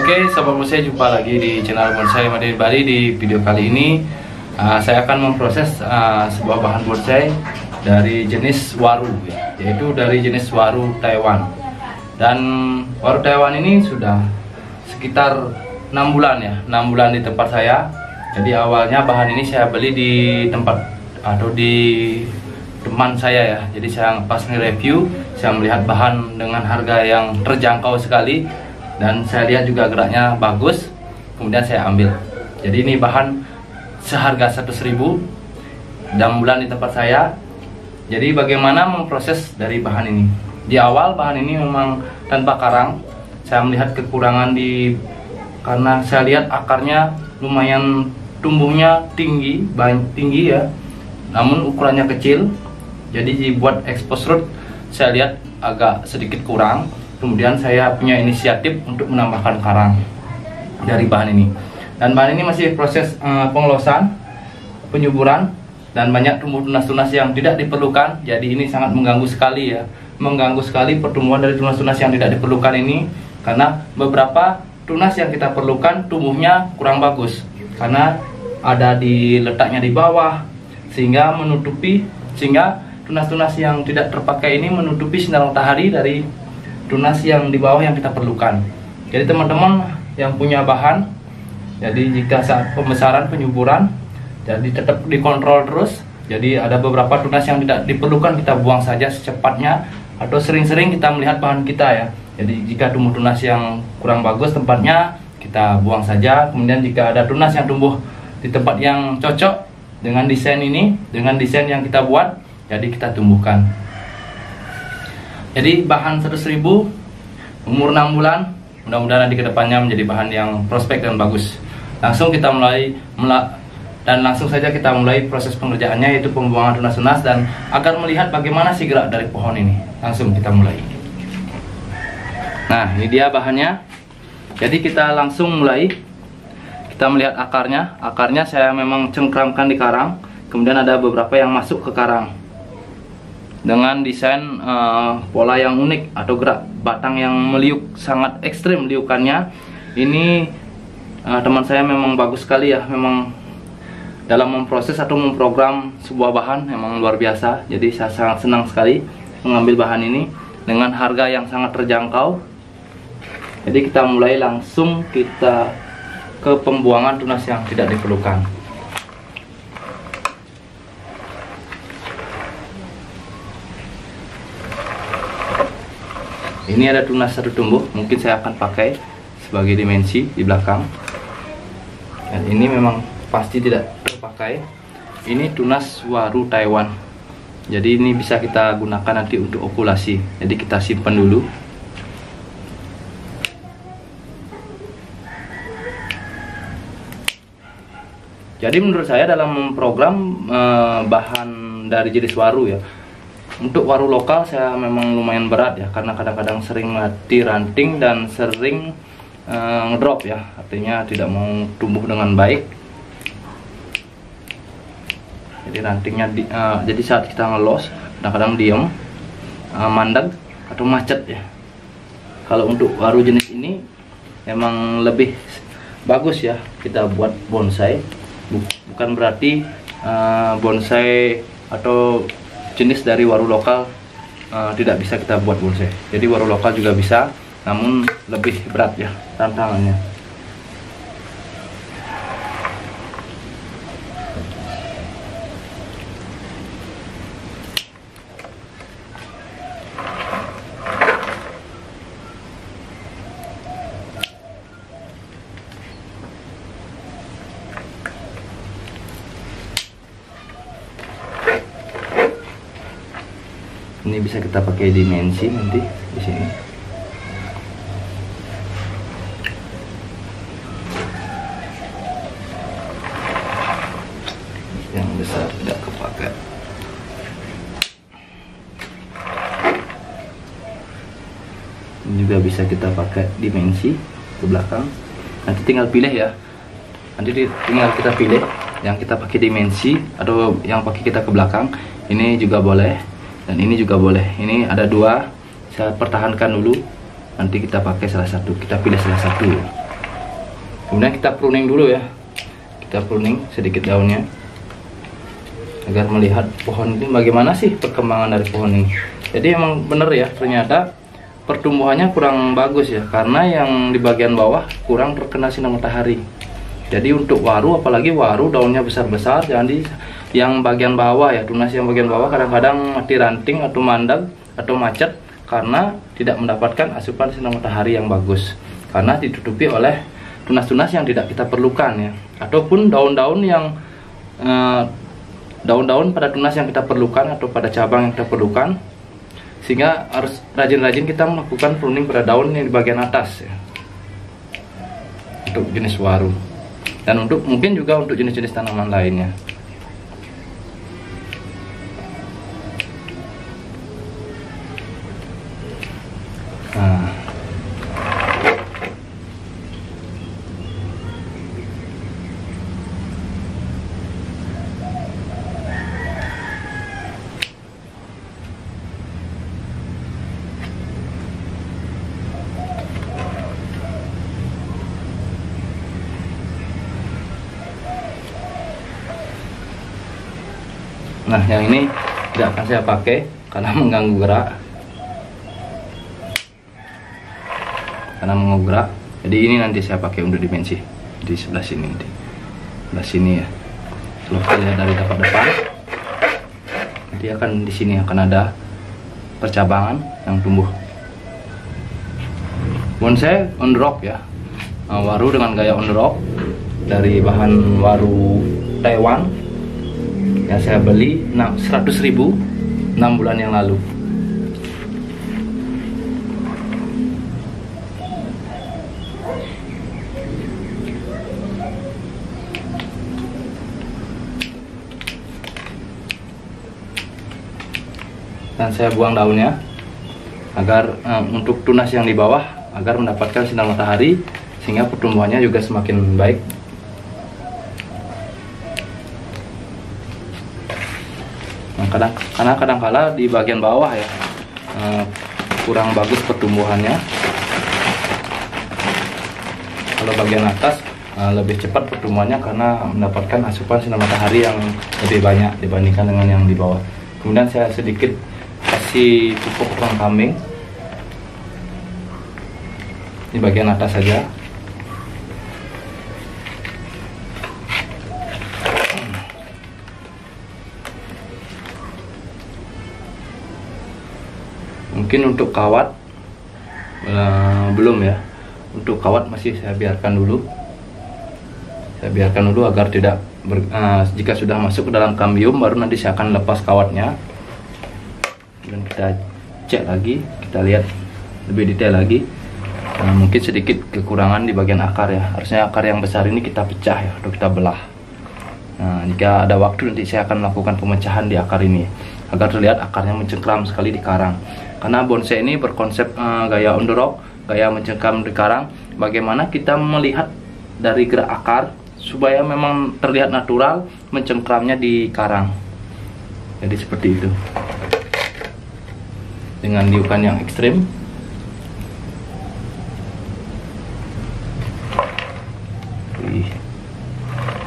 Oke, sahabat bonsai, jumpa lagi di channel Bonsai Mandiri Bali. Di video kali ini saya akan memproses sebuah bahan bonsai dari jenis waru, yaitu dari jenis waru Taiwan. Dan waru Taiwan ini sudah sekitar 6 bulan ya, 6 bulan di tempat saya. Jadi awalnya bahan ini saya beli di tempat atau di teman saya ya. Jadi saya pas nge-review, saya melihat bahan dengan harga yang terjangkau sekali. Dan saya lihat juga geraknya bagus, kemudian saya ambil. Jadi ini bahan seharga 100.000, 6 bulan di tempat saya. Jadi bagaimana memproses dari bahan ini? Di awal bahan ini memang tanpa karang. Saya melihat kekurangan karena saya lihat akarnya lumayan tumbuhnya tinggi ya. Namun ukurannya kecil. Jadi dibuat expose root saya lihat agak sedikit kurang. Kemudian saya punya inisiatif untuk menambahkan karang dari bahan ini. Dan bahan ini masih proses pengelosan, penyuburan, dan banyak tumbuh tunas-tunas yang tidak diperlukan. Jadi ini sangat mengganggu sekali ya. Mengganggu sekali pertumbuhan dari tunas-tunas yang tidak diperlukan ini. Karena beberapa tunas yang kita perlukan tumbuhnya kurang bagus. Karena ada di letaknya di bawah. Sehingga tunas-tunas yang tidak terpakai ini menutupi sinar matahari dari tunas yang di bawah yang kita perlukan. Jadi teman-teman yang punya bahan, jadi jika saat pembesaran penyuburan, jadi tetap dikontrol terus. Jadi ada beberapa tunas yang tidak diperlukan kita buang saja secepatnya, atau sering-sering kita melihat bahan kita ya. Jadi jika tumbuh tunas yang kurang bagus tempatnya, kita buang saja. Kemudian jika ada tunas yang tumbuh di tempat yang cocok dengan desain ini, dengan desain yang kita buat, jadi kita tumbuhkan. Jadi bahan 100.000, umur 6 bulan, mudah-mudahan nanti kedepannya menjadi bahan yang prospek dan bagus. Langsung kita langsung saja kita mulai proses pengerjaannya, yaitu pembuangan tunas-tunas, dan agar melihat bagaimana sih gerak dari pohon ini. Langsung kita mulai. Nah, ini dia bahannya. Jadi kita langsung mulai. Kita melihat akarnya. Akarnya saya memang cengkramkan di karang. Kemudian ada beberapa yang masuk ke karang dengan desain pola yang unik atau gerak batang yang meliuk, sangat ekstrim liukannya. Ini teman saya memang bagus sekali ya, memang dalam memproses atau memprogram sebuah bahan memang luar biasa. Jadi saya sangat senang sekali mengambil bahan ini dengan harga yang sangat terjangkau. Jadi kita mulai langsung kita ke pembuangan tunas yang tidak diperlukan. Ini ada tunas satu tumbuh, mungkin saya akan pakai sebagai dimensi di belakang. Dan ini memang pasti tidak terpakai. Ini tunas waru Taiwan. Jadi ini bisa kita gunakan nanti untuk okulasi. Jadi kita simpan dulu. Jadi menurut saya dalam memprogram bahan dari jenis waru ya, untuk waru lokal saya memang lumayan berat ya, karena kadang-kadang sering mati ranting dan sering ngedrop ya, artinya tidak mau tumbuh dengan baik. Jadi rantingnya jadi saat kita ngelos kadang-kadang diem, mandek atau macet ya. Kalau untuk waru jenis ini memang lebih bagus ya kita buat bonsai. Bukan berarti bonsai atau jenis dari waru lokal tidak bisa kita buat bonsai. Jadi waru lokal juga bisa, namun lebih berat ya tantangannya. Ini bisa kita pakai dimensi nanti di sini. Yang besar tidak kepakai. Ini juga bisa kita pakai dimensi ke belakang. Nanti tinggal pilih ya. Nanti tinggal kita pilih yang kita pakai dimensi atau yang pakai kita ke belakang. Ini juga boleh. Dan ini juga boleh. Ini ada dua, saya pertahankan dulu. Nanti kita pakai salah satu, kita pilih salah satu. Kemudian kita pruning dulu ya, kita pruning sedikit daunnya agar melihat pohon ini bagaimana sih perkembangan dari pohon ini. Jadi emang bener ya, ternyata pertumbuhannya kurang bagus ya, karena yang di bagian bawah kurang terkena sinar matahari. Jadi untuk waru, apalagi waru daunnya besar-besar, jadi yang bagian bawah ya, tunas yang bagian bawah kadang-kadang mati ranting atau mandang atau macet karena tidak mendapatkan asupan sinar matahari yang bagus, karena ditutupi oleh tunas-tunas yang tidak kita perlukan ya, ataupun daun-daun yang daun-daun pada tunas yang kita perlukan atau pada cabang yang kita perlukan, sehingga harus rajin-rajin kita melakukan pruning pada daun yang di bagian atas ya, untuk jenis waru, dan untuk mungkin juga untuk jenis-jenis tanaman lainnya. Nah, yang ini tidak akan saya pakai karena mengganggu gerak. Jadi ini nanti saya pakai untuk dimensi di sebelah sini, nanti sebelah sini ya. Kalau kita lihat dari dapat depan, nanti akan di sini akan ada percabangan yang tumbuh. Bonsai on the rock ya, waru dengan gaya on the rock dari bahan waru Taiwan yang saya beli 100.000 6 bulan yang lalu. Dan saya buang daunnya agar untuk tunas yang di bawah agar mendapatkan sinar matahari, sehingga pertumbuhannya juga semakin baik. Karena kadang-kala di bagian bawah ya kurang bagus pertumbuhannya. Kalau bagian atas lebih cepat pertumbuhannya karena mendapatkan asupan sinar matahari yang lebih banyak dibandingkan dengan yang di bawah. Kemudian saya sedikit kasih pupuk kerang kambing di bagian atas saja. Mungkin untuk kawat belum ya. Untuk kawat masih saya biarkan dulu. Saya biarkan dulu agar tidak jika sudah masuk ke dalam kambium baru nanti saya akan lepas kawatnya. Dan kita cek lagi, kita lihat lebih detail lagi. Mungkin sedikit kekurangan di bagian akar ya. Harusnya akar yang besar ini kita pecah ya, atau kita belah. Nah, jika ada waktu nanti saya akan melakukan pemecahan di akar ini agar terlihat akarnya mencengkram sekali di karang. Karena bonsai ini berkonsep gaya on the rock, gaya mencengkram di karang. Bagaimana kita melihat dari gerak akar supaya memang terlihat natural mencengkramnya di karang. Jadi seperti itu. Dengan liukan yang ekstrim.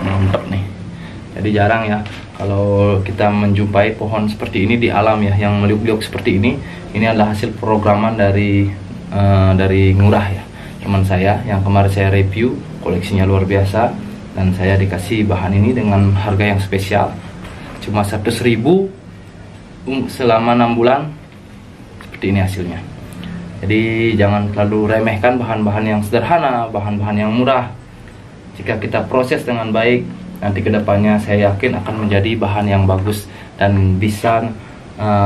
Mantap nih. Jadi jarang ya kalau kita menjumpai pohon seperti ini di alam ya, yang meliuk-liuk seperti ini. Ini adalah hasil programan dari Ngurah ya, teman saya yang kemarin saya review, koleksinya luar biasa, dan saya dikasih bahan ini dengan harga yang spesial, cuma 100.000 selama 6 bulan. Seperti ini hasilnya. Jadi jangan terlalu remehkan bahan-bahan yang sederhana, bahan-bahan yang murah. Jika kita proses dengan baik, nanti kedepannya saya yakin akan menjadi bahan yang bagus dan bisa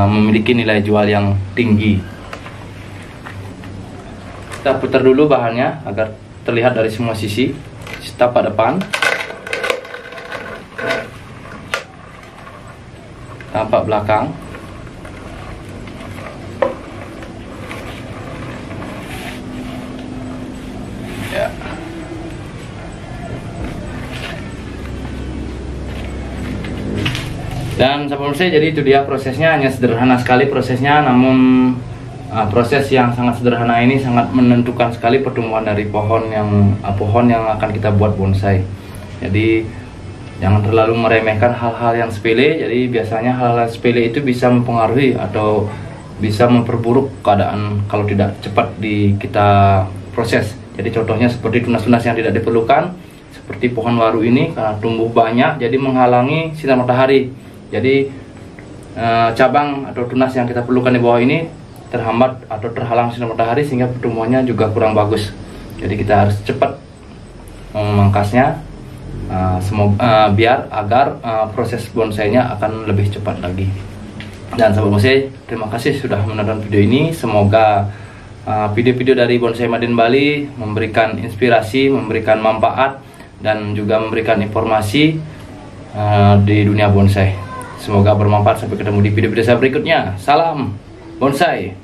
memiliki nilai jual yang tinggi. Kita putar dulu bahannya agar terlihat dari semua sisi. Tapak depan, tapak belakang, ya. Dan sahabat bonsai, jadi itu dia prosesnya, hanya sederhana sekali prosesnya, namun proses yang sangat sederhana ini sangat menentukan sekali pertumbuhan dari pohon yang akan kita buat bonsai. Jadi jangan terlalu meremehkan hal-hal yang sepele. Jadi biasanya hal-hal sepele itu bisa mempengaruhi atau bisa memperburuk keadaan kalau tidak cepat kita proses. Jadi contohnya seperti tunas-tunas yang tidak diperlukan, seperti pohon waru ini karena tumbuh banyak jadi menghalangi sinar matahari. Jadi cabang atau tunas yang kita perlukan di bawah ini terhambat atau terhalang sinar matahari sehingga pertumbuhannya juga kurang bagus. Jadi kita harus cepat memangkasnya agar proses bonsainya akan lebih cepat lagi. Dan sahabat bonsai, terima kasih sudah menonton video ini. Semoga video-video dari Bonsai Madin Bali memberikan inspirasi, memberikan manfaat, dan juga memberikan informasi di dunia bonsai. Semoga bermanfaat. Sampai ketemu di video-video saya berikutnya. Salam bonsai.